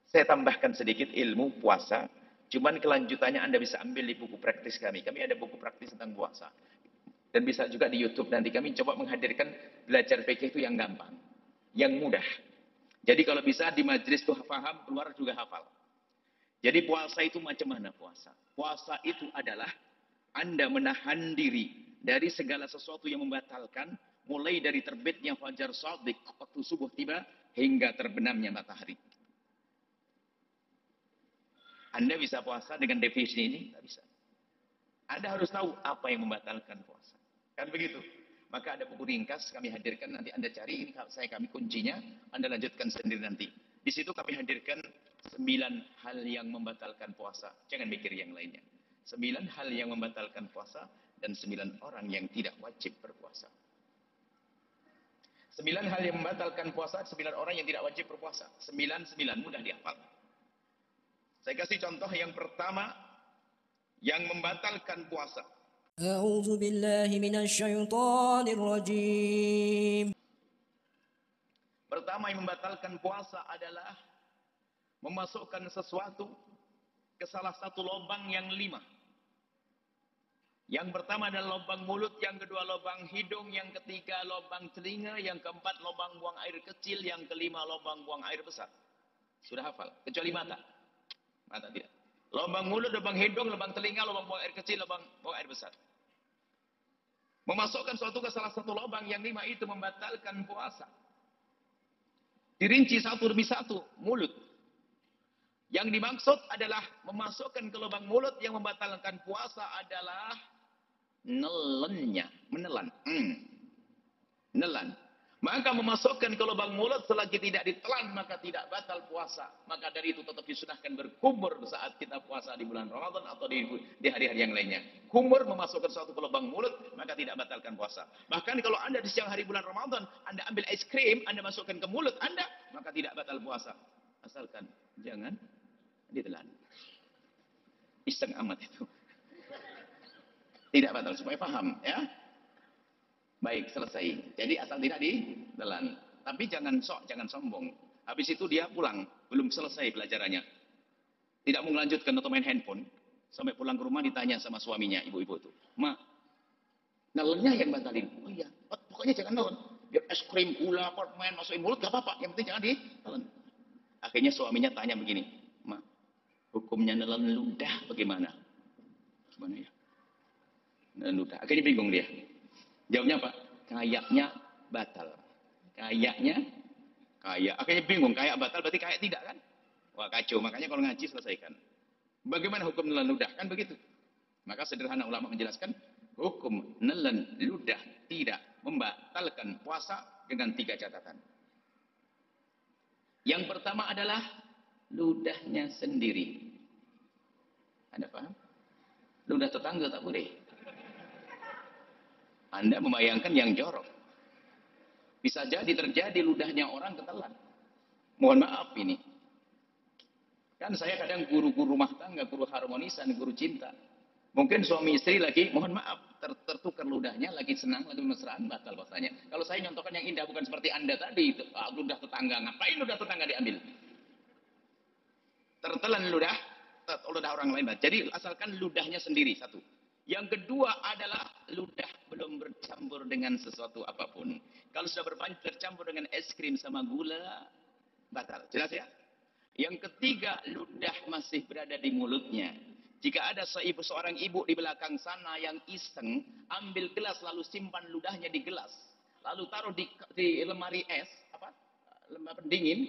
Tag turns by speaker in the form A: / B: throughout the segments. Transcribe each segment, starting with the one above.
A: Saya tambahkan sedikit ilmu puasa. Cuman kelanjutannya Anda bisa ambil di buku praktis kami. Kami ada buku praktis tentang puasa. Dan bisa juga di YouTube nanti kami coba menghadirkan belajar fikih itu yang gampang. Yang mudah. Jadi kalau bisa di majelis itu paham, keluar juga hafal. Jadi puasa itu macam mana puasa? Puasa itu adalah Anda menahan diri dari segala sesuatu yang membatalkan, mulai dari terbitnya fajar shadiq waktu subuh tiba hingga terbenamnya matahari. Anda bisa puasa dengan definisi ini? Tidak bisa. Anda harus tahu apa yang membatalkan puasa. Kan begitu? Maka ada buku ringkas kami hadirkan, nanti Anda cari, ini kami kuncinya, Anda lanjutkan sendiri nanti. Di situ kami hadirkan 9 hal yang membatalkan puasa. Jangan mikir yang lainnya. 9 hal yang membatalkan puasa dan 9 orang yang tidak wajib berpuasa. 9 hal yang membatalkan puasa, 9 orang yang tidak wajib berpuasa. 9 mudah dihafal. Saya kasih contoh yang pertama yang membatalkan puasa.
B: A'udzu billahi minasyaitonir rajim.
A: Pertama yang membatalkan puasa adalah memasukkan sesuatu ke salah satu lubang yang 5. Yang pertama adalah lubang mulut, yang kedua lubang hidung, yang ketiga lubang telinga, yang keempat lubang buang air kecil, yang kelima lubang buang air besar. Sudah hafal, kecuali mata. Mata tidak. Lubang mulut, lubang hidung, lubang telinga, lubang buang air kecil, lubang buang air besar. Memasukkan sesuatu ke salah satu lubang yang 5 itu membatalkan puasa. Dirinci satu demi satu, mulut. Yang dimaksud adalah memasukkan ke lubang mulut yang membatalkan puasa adalah nelannya, menelan. Nelan. Maka memasukkan ke lubang mulut selagi tidak ditelan maka tidak batal puasa. Maka dari itu tetap disunahkan berkumur saat kita puasa di bulan Ramadan atau di hari-hari yang lainnya. Kumur memasukkan sesuatu ke lubang mulut maka tidak batalkan puasa. Bahkan kalau Anda di siang hari bulan Ramadan, Anda ambil es krim, Anda masukkan ke mulut Anda, maka tidak batal puasa. Asalkan jangan ditelan. Iseng amat itu. Tidak batal, supaya paham ya. Baik, selesai. Jadi asal tidak ditelan. Tapi jangan jangan sombong. Habis itu dia pulang, belum selesai pelajarannya. Tidak mau melanjutkan atau main handphone. Sampai pulang ke rumah ditanya sama suaminya, ibu-ibu itu. Ma, nelennya yang batalin. Oh iya, pokoknya jangan nelen. Biar es krim, gula, permen, masukin mulut, gak apa-apa. Yang penting jangan ditelan. Akhirnya suaminya tanya begini. Ma, hukumnya nelen ludah bagaimana? Gimana ya? Nelen ludah. Akhirnya bingung dia. Jawabnya apa? Kayaknya batal. Kayaknya, akhirnya bingung. Kayak batal berarti kayak tidak kan? Wah kacau. Makanya kalau ngaji selesaikan. Bagaimana hukum nelen ludah? Kan begitu. Maka sederhana ulama menjelaskan. Hukum nelen ludah tidak membatalkan puasa dengan 3 catatan. Yang pertama adalah ludahnya sendiri. Anda paham? Ludah tetangga tak boleh. Anda membayangkan yang jorok. Bisa jadi terjadi ludahnya orang ketelan. Mohon maaf ini. Kan saya kadang guru-guru rumah tangga, guru harmonisan, guru cinta. Mungkin suami istri lagi, mohon maaf, tertukar ludahnya, lagi senang, lagi mesraan, batal puasanya. Kalau saya nyontohkan yang indah, bukan seperti Anda tadi, ludah tetangga. Ngapain ludah tetangga diambil? Tertelan ludah orang lain. Jadi asalkan ludahnya sendiri, satu. Yang kedua adalah ludah belum bercampur dengan sesuatu apapun. Kalau sudah bercampur dengan es krim sama gula, batal. Jelas ya? Yang ketiga, ludah masih berada di mulutnya. Jika ada seorang ibu di belakang sana yang iseng, ambil gelas lalu simpan ludahnya di gelas. Lalu taruh di lemari es, lemari pendingin.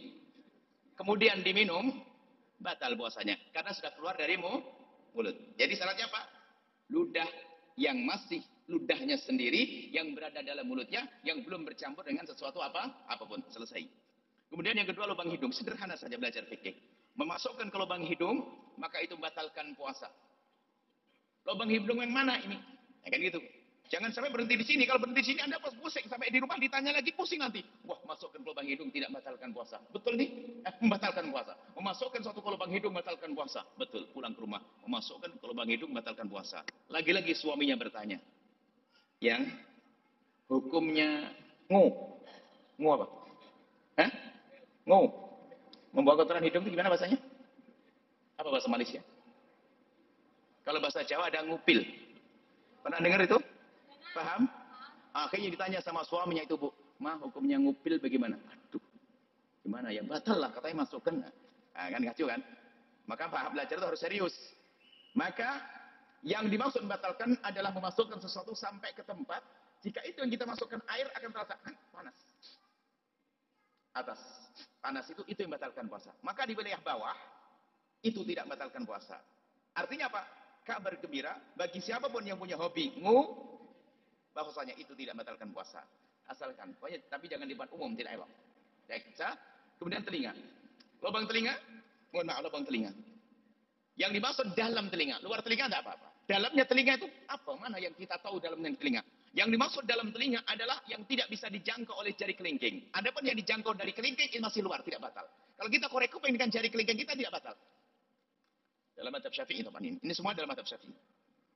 A: Kemudian diminum, batal puasanya. Karena sudah keluar dari mulut. Jadi syaratnya apa? Ludah yang masih ludahnya sendiri yang berada dalam mulutnya yang belum bercampur dengan sesuatu apapun. Selesai. Kemudian yang kedua lubang hidung. Sederhana saja belajar fikih. Memasukkan ke lubang hidung maka itu membatalkan puasa. Lubang hidung yang mana ini? Ya kan gitu. Jangan sampai berhenti di sini. Kalau berhenti di sini Anda pas pusing. Sampai di rumah ditanya lagi pusing nanti. Wah masukkan ke lubang hidung tidak membatalkan puasa. Betul nih? Membatalkan puasa. Memasukkan satu ke lubang hidung membatalkan puasa. Betul. Pulang ke rumah. Memasukkan ke lubang hidung membatalkan puasa. Lagi-lagi suaminya bertanya. Yang hukumnya Ngo apa? Hah? Ngo. Membawa kotoran hidung itu gimana bahasanya? Apa bahasa Malaysia? Kalau bahasa Jawa ada ngupil. Pernah dengar itu? Paham? Akhirnya ditanya sama suaminya itu, Bu, Ma, hukumnya ngupil bagaimana? Aduh, gimana ya? Batal lah, katanya masukkan. Nah, kan kacau kan? Maka belajar itu harus serius. Maka yang dimaksud membatalkan adalah memasukkan sesuatu sampai ke tempat. Jika itu yang kita masukkan air akan terasa panas. Atas. Panas itu yang membatalkan puasa. Maka di wilayah bawah, itu tidak membatalkan puasa. Artinya apa? Kabar gembira bagi siapapun yang punya hobi bahwasanya itu tidak membatalkan puasa. Asalkan, pokoknya, tapi jangan di depan umum, tidak elok. Kemudian telinga. Lubang telinga, mohon maaf, lubang telinga. Yang dimaksud dalam telinga, luar telinga tidak apa-apa. Dalamnya telinga itu apa? Mana yang kita tahu dalamnya telinga? Yang dimaksud dalam telinga adalah yang tidak bisa dijangkau oleh jari kelingking. Adapun yang dijangkau dari kelingking itu masih luar, tidak batal. Kalau kita korek kuping dengan jari kelingking kita tidak batal. Dalam mazhab Syafi'i teman ini. Ini semua dalam mazhab Syafi'i.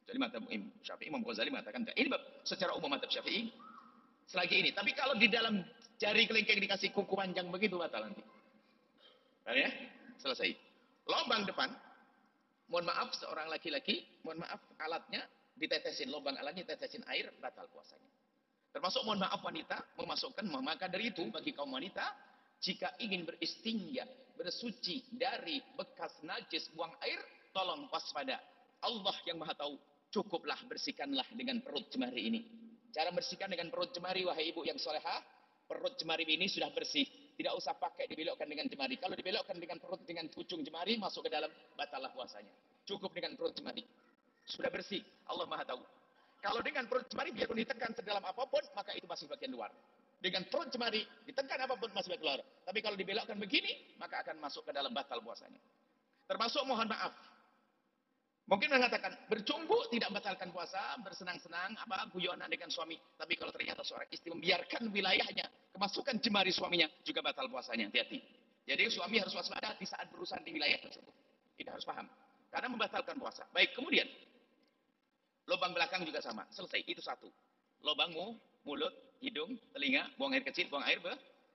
A: Jadi mazhab Syafi'i, Imam Ghazali mengatakan ini secara umum mazhab Syafi'i selagi ini. Tapi kalau di dalam jari kelingking dikasih kuku panjang begitu batal nanti. Nah, ya? Selesai. Lubang depan. Mohon maaf seorang laki-laki, mohon maaf alatnya ditetesin, lubang alatnya ditetesin air, batal puasanya. Termasuk mohon maaf wanita memasukkan, maka dari itu bagi kaum wanita jika ingin beristinja, bersuci dari bekas najis buang air, tolong waspada. Allah yang Maha tahu, cukuplah bersihkanlah dengan perut jemari ini. Cara bersihkan dengan perut jemari, wahai ibu yang solehah, perut jemari ini sudah bersih. Tidak usah pakai dibelokkan dengan jemari. Kalau dibelokkan dengan perut, dengan ujung jemari, masuk ke dalam, batallah puasanya. Cukup dengan perut jemari. Sudah bersih. Allah Maha tahu. Kalau dengan perut jemari, biarpun ditekan sedalam apapun, maka itu masih bagian luar. Dengan perut jemari, ditekan apapun masih bagian luar. Tapi kalau dibelokkan begini, maka akan masuk ke dalam, batal puasanya. Termasuk mohon maaf. Mungkin mengatakan, bercumbu tidak batalkan puasa, bersenang-senang, guyonan dengan suami. Tapi kalau ternyata seorang istri membiarkan wilayahnya, kemasukan jemari suaminya, juga batal puasanya. Hati-hati. Jadi suami harus waspada di saat berurusan di wilayah tersebut. Kita harus paham. Karena membatalkan puasa. Baik, kemudian. Lubang belakang juga sama. Selesai, itu satu. Lubangmu, mulut, hidung, telinga, buang air kecil, buang air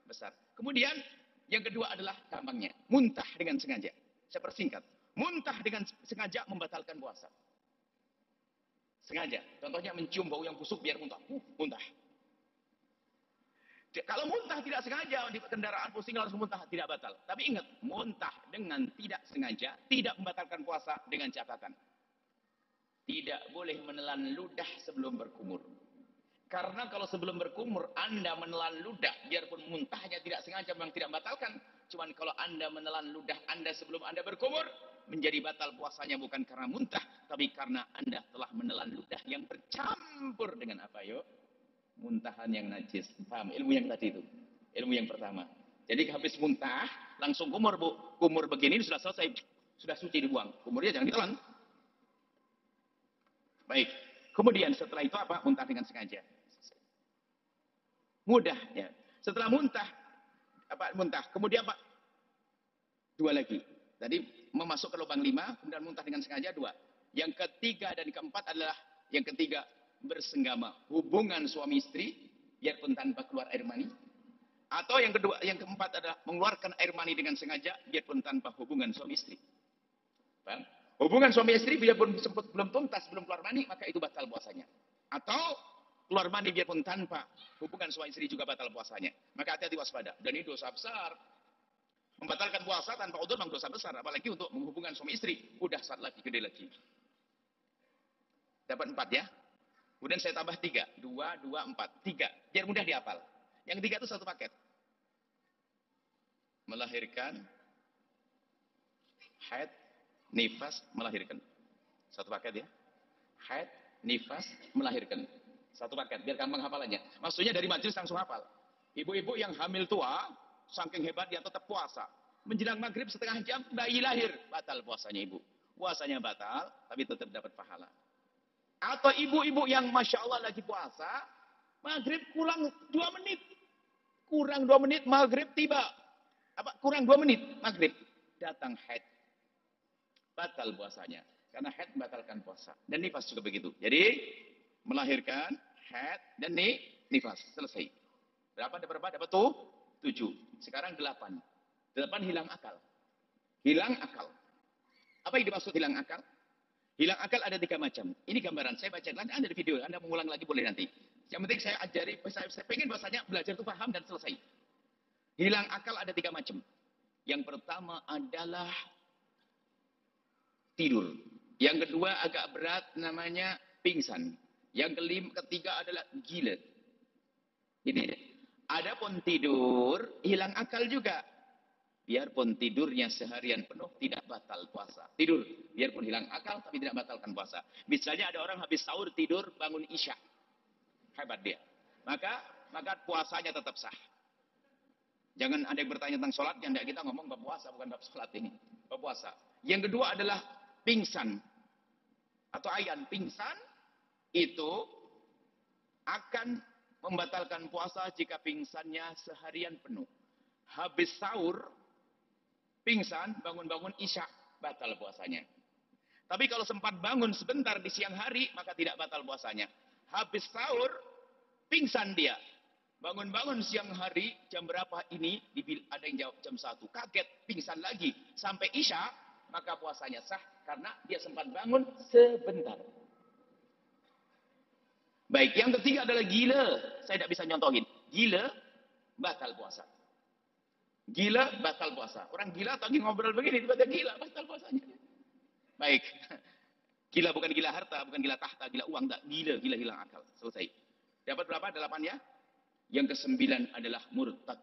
A: besar. Kemudian, yang kedua adalah gampangnya. Muntah dengan sengaja. Saya persingkat. Muntah dengan sengaja membatalkan puasa. Sengaja. Contohnya mencium bau yang busuk biar muntah. Muntah. Kalau muntah tidak sengaja di kendaraan pusing harus muntah, tidak batal. Tapi ingat, muntah dengan tidak sengaja tidak membatalkan puasa dengan catatan. Tidak boleh menelan ludah sebelum berkumur. Karena kalau sebelum berkumur Anda menelan ludah, biarpun muntahnya tidak sengaja memang tidak membatalkan. Cuman kalau Anda menelan ludah Anda sebelum Anda berkumur, menjadi batal puasanya bukan karena muntah, tapi karena Anda telah menelan ludah yang bercampur dengan apa yuk? Muntahan yang najis. Paham? Ilmu yang tadi itu. Ilmu yang pertama. Jadi habis muntah, langsung kumur, Bu. Kumur begini sudah selesai. Sudah suci dibuang. Kumurnya jangan ditelan. Baik. Kemudian setelah itu apa? Muntah dengan sengaja. Mudah ya. Setelah muntah, muntah. Kemudian apa? Dua lagi. Tadi memasuk ke lubang 5, kemudian muntah dengan sengaja 2. Yang ketiga dan keempat adalah yang ketiga bersenggama, hubungan suami istri biarpun tanpa keluar air mani. Atau yang kedua, yang keempat adalah mengeluarkan air mani dengan sengaja biarpun tanpa hubungan suami istri. Paham? Hubungan suami istri biarpun belum tuntas, belum keluar mani, maka itu batal puasanya. Atau keluar mani biarpun tanpa hubungan suami istri juga batal puasanya. Maka hati-hati waspada. Dan ini dosa besar. Membatalkan puasa tanpa udzur memang dosa besar, apalagi untuk menghubungkan suami istri. Udah satu lagi, gede lagi. Dapat 4 ya. Kemudian saya tambah 3. 2, 4. 3. Biar mudah dihafal. Yang 3 itu satu paket. Melahirkan, haid, nifas, melahirkan. Satu paket ya. Haid, nifas, melahirkan. Satu paket, biar gampang hafalannya. Maksudnya dari majelis langsung hafal. Ibu-ibu yang hamil tua, saking hebatnya tetap puasa. Menjelang maghrib setengah jam, bayi lahir. Batal puasanya ibu. Puasanya batal, tapi tetap dapat pahala. Atau ibu-ibu yang Masya Allah lagi puasa, maghrib kurang 2 menit. Kurang 2 menit, maghrib tiba. Kurang 2 menit, maghrib. Datang haid. Batal puasanya. Karena haid membatalkan puasa. Dan nifas juga begitu. Jadi, melahirkan, haid, dan nifas. Selesai. Berapa? Dapat tuh? 7. Sekarang 8. 8 hilang akal. Hilang akal. Apa yang dimaksud hilang akal? Hilang akal ada 3 macam. Ini gambaran. Saya baca lagi, Anda di video. Anda mengulang lagi boleh nanti. Yang penting saya ajari, saya pengen bahasanya belajar itu paham dan selesai. Hilang akal ada 3 macam. Yang pertama adalah tidur. Yang kedua agak berat namanya pingsan. Yang ketiga adalah gila. Ini. Adapun tidur, hilang akal juga. Biarpun tidurnya seharian penuh, tidak batal puasa. Tidur, biarpun hilang akal, tapi tidak batalkan puasa. Misalnya ada orang habis sahur tidur, bangun isya. Hebat dia. Maka puasanya tetap sah. Jangan ada yang bertanya tentang sholatnya. Tidak, kita ngomong bab puasa, bukan bab sholat ini. Bab puasa. Yang kedua adalah pingsan. Atau ayan. Pingsan itu akan membatalkan puasa jika pingsannya seharian penuh. Habis sahur, pingsan, bangun-bangun isya, batal puasanya. Tapi kalau sempat bangun sebentar di siang hari, maka tidak batal puasanya. Habis sahur, pingsan dia. Bangun-bangun siang hari, jam berapa ini? Ada yang jawab jam 1. Kaget, pingsan lagi. Sampai isya, maka puasanya sah karena dia sempat bangun sebentar. Baik, yang ketiga adalah gila. Saya tidak bisa nyontohin. Gila, batal puasa. Gila, batal puasa. Orang gila lagi ngobrol begini, tiba-tiba gila, batal puasanya. Baik. Gila bukan gila harta, bukan gila tahta, gila uang. Tak. Gila hilang akal. Selesai. Dapat berapa? 8 ya? Yang ke-9 adalah murtad.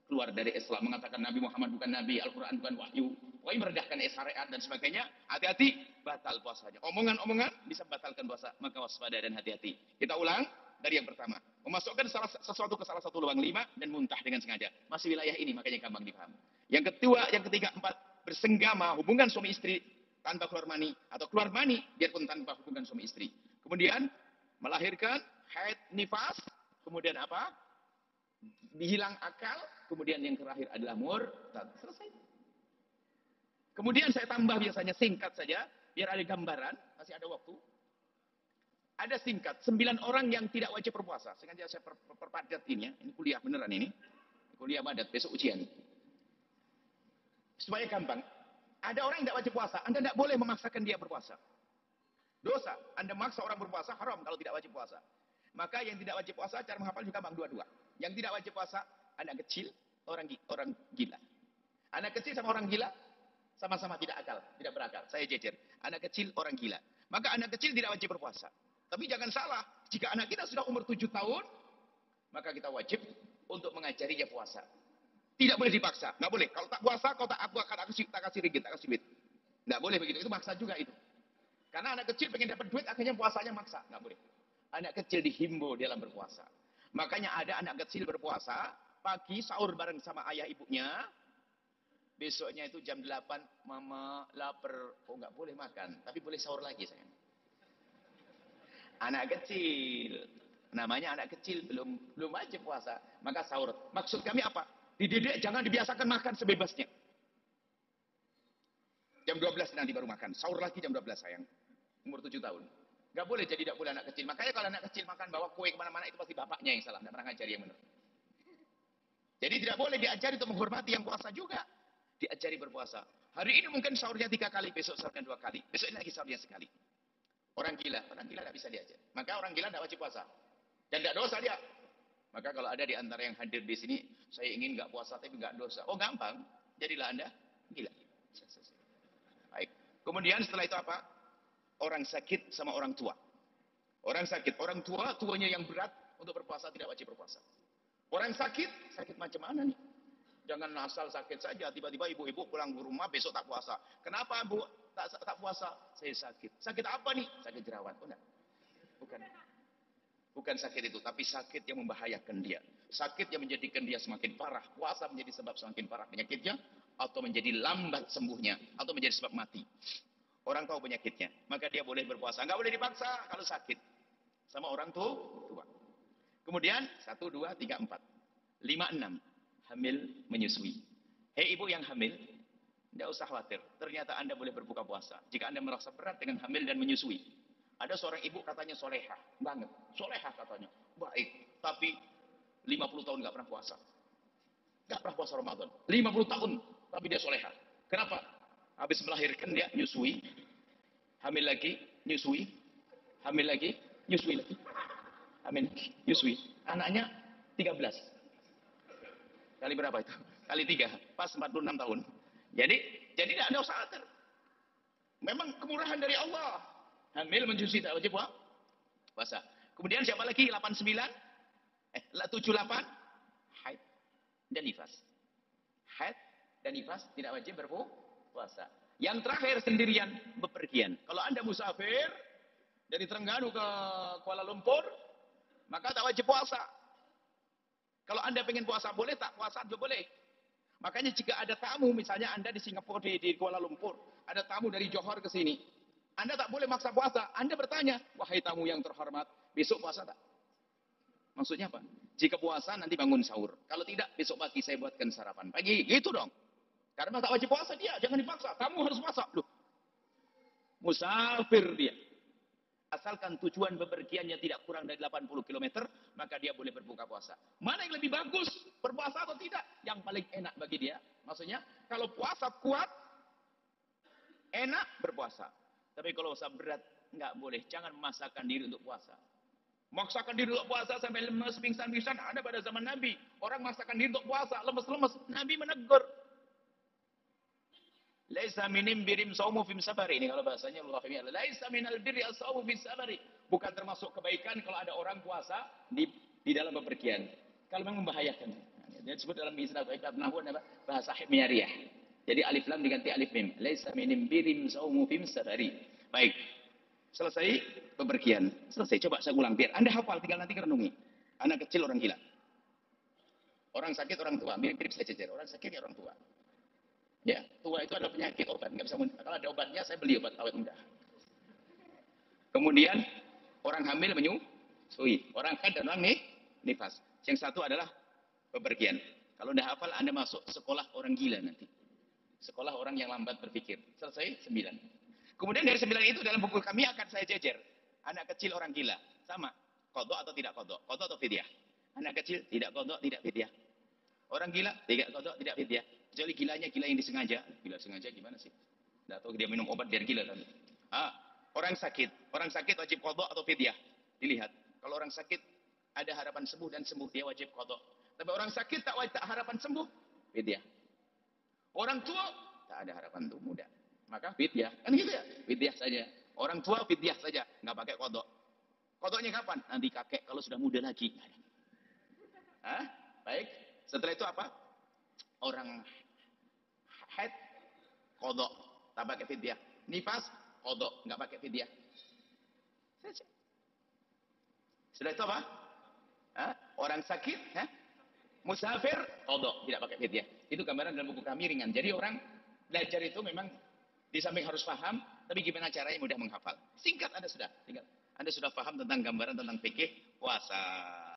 A: Keluar dari Islam. Mengatakan Nabi Muhammad bukan Nabi, Al-Quran bukan wahyu. Pokoknya merendahkan syariat dan sebagainya. Hati-hati, batal puasanya. Omongan-omongan bisa batalkan puasa. Maka waspada dan hati-hati. Kita ulang. Dari yang pertama, memasukkan sesuatu ke salah satu lubang 5 dan muntah dengan sengaja. Masih wilayah ini, makanya gampang dipaham. Yang kedua, yang ketiga, 4, bersenggama hubungan suami istri tanpa keluar mani atau keluar mani biarpun tanpa hubungan suami istri. Kemudian melahirkan haid nifas, kemudian apa? Hilang akal, kemudian yang terakhir adalah murtad. Selesai. Kemudian saya tambah biasanya singkat saja biar ada gambaran, masih ada waktu. Ada singkat, 9 orang yang tidak wajib berpuasa. Sengaja saya perpadat ini ya. Ini kuliah beneran ini. Kuliah padat, besok ujian. Supaya gampang. Ada orang yang tidak wajib puasa. Anda tidak boleh memaksakan dia berpuasa. Dosa. Anda maksa orang berpuasa, haram kalau tidak wajib puasa. Maka yang tidak wajib puasa, cara menghafal juga gampang dua-dua. Yang tidak wajib puasa, anak kecil, orang gila. Anak kecil sama orang gila, sama-sama tidak akal, tidak berakal. Saya jejer. Anak kecil, orang gila. Maka anak kecil tidak wajib berpuasa. Tapi jangan salah, jika anak kita sudah umur 7 tahun, maka kita wajib untuk mengajarinya puasa. Tidak boleh dipaksa, nggak boleh. Kalau tak puasa, kau tak kasih ringgit, tak kasih duit. Nggak boleh begitu, itu maksa juga itu. Karena anak kecil pengen dapat duit, akhirnya puasanya maksa, nggak boleh. Anak kecil dihimbau dalam berpuasa. Makanya ada anak kecil berpuasa, pagi sahur bareng sama ayah ibunya, besoknya itu jam 8, mama lapar, oh nggak boleh makan, tapi boleh sahur lagi sayang. Anak kecil, namanya anak kecil belum wajib puasa, maka sahur. Maksud kami apa? Dididik jangan dibiasakan makan sebebasnya. Jam 12 nanti baru makan, sahur lagi jam 12 sayang. Umur 7 tahun. Gak boleh jadi tidak boleh anak kecil. Makanya kalau anak kecil makan bawa kue kemana-mana itu pasti bapaknya yang salah, tidak pernah ngajari yang benar. Jadi tidak boleh diajari untuk menghormati yang puasa juga. Diajari berpuasa. Hari ini mungkin sahurnya 3 kali, besok sahurnya 2 kali, besok ini lagi sahurnya sekali. Orang gila tidak bisa diajar. Maka orang gila tidak wajib puasa. Dan tidak dosa dia. Maka kalau ada di antara yang hadir di sini, saya ingin nggak puasa tapi nggak dosa. Oh gampang, jadilah Anda gila. Baik. Kemudian setelah itu apa? Orang sakit sama orang tua. Orang sakit, orang tua, tuanya yang berat untuk berpuasa tidak wajib berpuasa. Orang sakit macam mana nih? Jangan asal sakit saja, tiba-tiba ibu-ibu pulang ke rumah besok tak puasa. Kenapa Bu tak puasa? Saya sakit. Sakit apa nih? Sakit jerawat. Oh, enggak. Bukan sakit itu, tapi sakit yang membahayakan dia. Sakit yang menjadikan dia semakin parah. Puasa menjadi sebab semakin parah penyakitnya, atau menjadi lambat sembuhnya, atau menjadi sebab mati. Orang tahu penyakitnya, maka dia boleh berpuasa. Enggak boleh dipaksa kalau sakit. Sama orang tua. Kemudian 1, 2, 3, 4, 5, 6. Hamil menyusui. Hei ibu yang hamil, tidak usah khawatir. Ternyata Anda boleh berbuka puasa. Jika Anda merasa berat dengan hamil dan menyusui. Ada seorang ibu katanya solehah banget. Solehah katanya. Baik. Tapi 50 tahun nggak pernah puasa. Nggak pernah puasa Ramadan. 50 tahun, tapi dia soleha. Kenapa? Habis melahirkan dia nyusui, hamil lagi, nyusui, hamil lagi, nyusui lagi, hamil lagi, nyusui. Anaknya 13. Kali berapa itu? Kali 3, pas 46 tahun. Jadi tidak ada usaha. Memang kemurahan dari Allah. Hamil menyusui tak wajib puasa. Kemudian siapa lagi? 89, 78, haid dan nifas. Haid dan nifas tidak wajib berpuasa. Yang terakhir sendirian, bepergian. Kalau Anda musafir dari Terengganu ke Kuala Lumpur, maka tak wajib puasa. Kalau Anda pengen puasa boleh, tak puasa juga boleh. Makanya jika ada tamu, misalnya Anda di Singapura, di Kuala Lumpur, ada tamu dari Johor ke sini, Anda tak boleh maksa puasa. Anda bertanya, wahai tamu yang terhormat, besok puasa tak? Maksudnya apa? Jika puasa nanti bangun sahur. Kalau tidak, besok pagi saya buatkan sarapan pagi. Gitu dong. Karena tak wajib puasa dia, jangan dipaksa. Tamu harus puasa. Loh, musafir dia. Asalkan tujuan bepergiannya tidak kurang dari 80 km, maka dia boleh berbuka puasa. Mana yang lebih bagus, berpuasa atau tidak? Yang paling enak bagi dia. Maksudnya, kalau puasa kuat, enak berpuasa. Tapi kalau puasa berat, nggak boleh. Jangan memaksakan diri untuk puasa. Memaksakan diri untuk puasa sampai lemes, pingsan-pingsan. Ada pada zaman Nabi. Orang memaksakan diri untuk puasa, lemes-lemes. Nabi menegur. Laisa minim birim saumu fim sabari. Ini kalau bahasanya Allah Fahmi. Laisa minal birri as-saumu fim sabari. Bukan termasuk kebaikan kalau ada orang puasa di dalam bepergian. Kalau memang membahayakan. Dia disebut dalam istilah nahwu bahasa himyariyah. Jadi alif lam diganti alif mim. Laisa minim birim saumu fim sabari. Baik. Selesai bepergian. Selesai. Coba saya ulang biar Anda hafal, tinggal nanti renungi. Anak kecil, orang gila. Orang sakit, orang tua. Mirip-mirip saya jejer. Orang sakit ya orang tua. Ya, tua itu ada penyakit obat. Nggak bisa, kalau ada obatnya, saya beli obat awet muda. Kemudian orang hamil menyusui. Orang haid dan orang nifas. Yang satu adalah bepergian. Kalau Anda hafal, Anda masuk sekolah orang gila nanti. Sekolah orang yang lambat berpikir. Selesai 9. Kemudian dari 9 itu dalam buku kami akan saya jejer. Anak kecil orang gila. Sama. Kodok atau tidak kodok? Kodok atau fidyah? Anak kecil tidak kodok, tidak fidyah. Orang gila tidak kodok, tidak fidyah. Kecuali gilanya gila yang disengaja. Gila sengaja gimana sih? Tidak tahu dia minum obat biar gila tadi. Orang sakit wajib kodok atau fidyah. Dilihat. Kalau orang sakit ada harapan sembuh dan sembuh, dia wajib kodok. Tapi orang sakit tak harapan sembuh, fidyah. Orang tua tak ada harapan untuk muda, maka fidyah. Kan gitu ya, fidyah saja. Orang tua fidyah saja, nggak pakai kodok. Kodoknya kapan? Nanti kakek kalau sudah muda lagi. Baik. Setelah itu apa? Orang haid kodok, tak pakai fidyah. Nifas kodok, nggak pakai fidyah. Setelah itu apa? Orang sakit, musafir kodok, tidak pakai fidyah. Itu gambaran dalam buku kami ringan. Jadi orang belajar itu memang di samping harus paham, tapi gimana caranya mudah menghafal. Singkat Anda sudah paham tentang gambaran tentang fikih puasa.